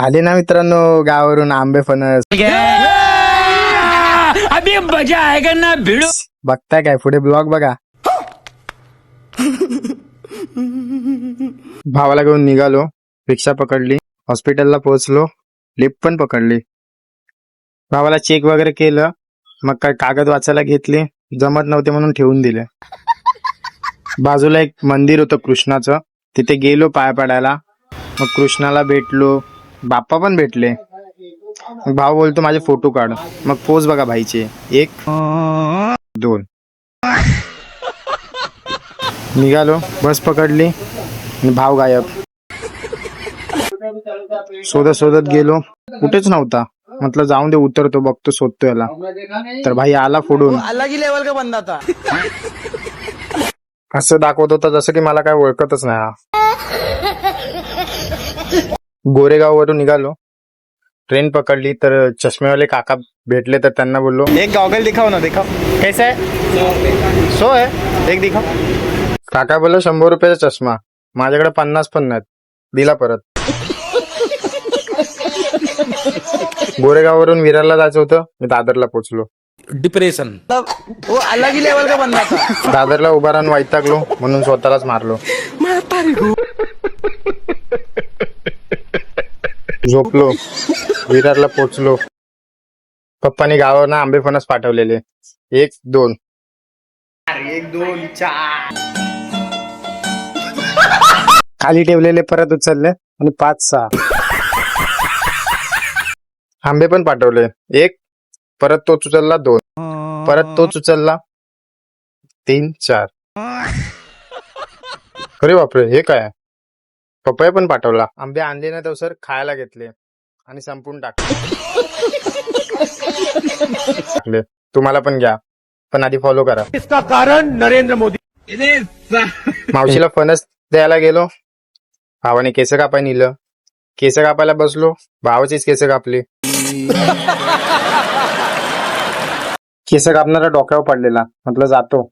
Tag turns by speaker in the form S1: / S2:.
S1: आले ना मित्रांनो गावावरून आंबे फणस.
S2: अभी मजा आएगा ना भिड़ो.
S1: बघताय काय पुढे ब्लॉग बघा. भावाला घेऊन निघालो, रिक्षा पकडली, हॉस्पिटलला पोहोचलो, लिफ्ट पण पकडली. भावाला चेक वगैरे केलं, मग काय कागद वाचायला घेतले, जमत नव्हते म्हणून ठेवून दिले. बाजूला एक मंदिर होतं कृष्णाचं, तिथे गेलो पाया पडायला. मग कृष्णाला भेटलो, बाप्पा पण भेटले. मग भाऊ बोलतो माझे फोटो काढ. मग पोज बघा भाईचे, 1 2. निघालो, बस पकडली आणि भाव गायब. शोधत शोधत गेलो, कुठेच नव्हता. म्हटलं जाऊन दे, उतरतो बघतो, शोधतो याला. तर भाई आला फोडून.
S2: अलग ही लेवल का बंदा था.
S1: असं दाखवत होता जसं की मला काय ओळखतच नाही. गोरेगाव वरून निघालो, ट्रेन पकडली तर चष्मेवाले काका भेटले. तर त्यांना बोललो एक गॉगल दिखाओ ना, दिखाओ कैसा है. 100 है, एक दिखाओ. काका बोललो 100 रुपयाचा चष्मा. माझ्याकडे 50 पण नाहीत, दिला परत. गोरेगाववरून विरारला जायचं होतं, मी दादरला पोहोचलो.
S2: डिप्रेशन. वो अलग ही लेवल का बंदा था.
S1: दादरला उभा राहून वैतागलो म्हणून स्वतःलाच मारलो. झोपलो, विरारला पोहोचलो. पप्पानी गावावरनं आंबे फणस पाठवलेले. 1 2. 1 2 4. खाली ठेवलेले परत उचलले आणि 5 6 आंबे पण पाठवले. 1 परत तोच उचलला, 2 परत तोच उचलला, 3 4. अरे बापरे, हे काय. पपया पण पाठवला. आंबे आणले ना तर सर खायला घेतले आणि संपून टाकले. तुम्हाला पण घ्या, पण आधी फॉलो करा.
S2: इसका कारण नरेंद्र मोदी.
S1: मावशीला फणस द्यायला गेलो, भावाने केस कापाय नेलं. केस कापायला बसलो, भावाचीच केस कापली. केस कापणारा डोक्यावर पडलेला. म्हटलं जातो,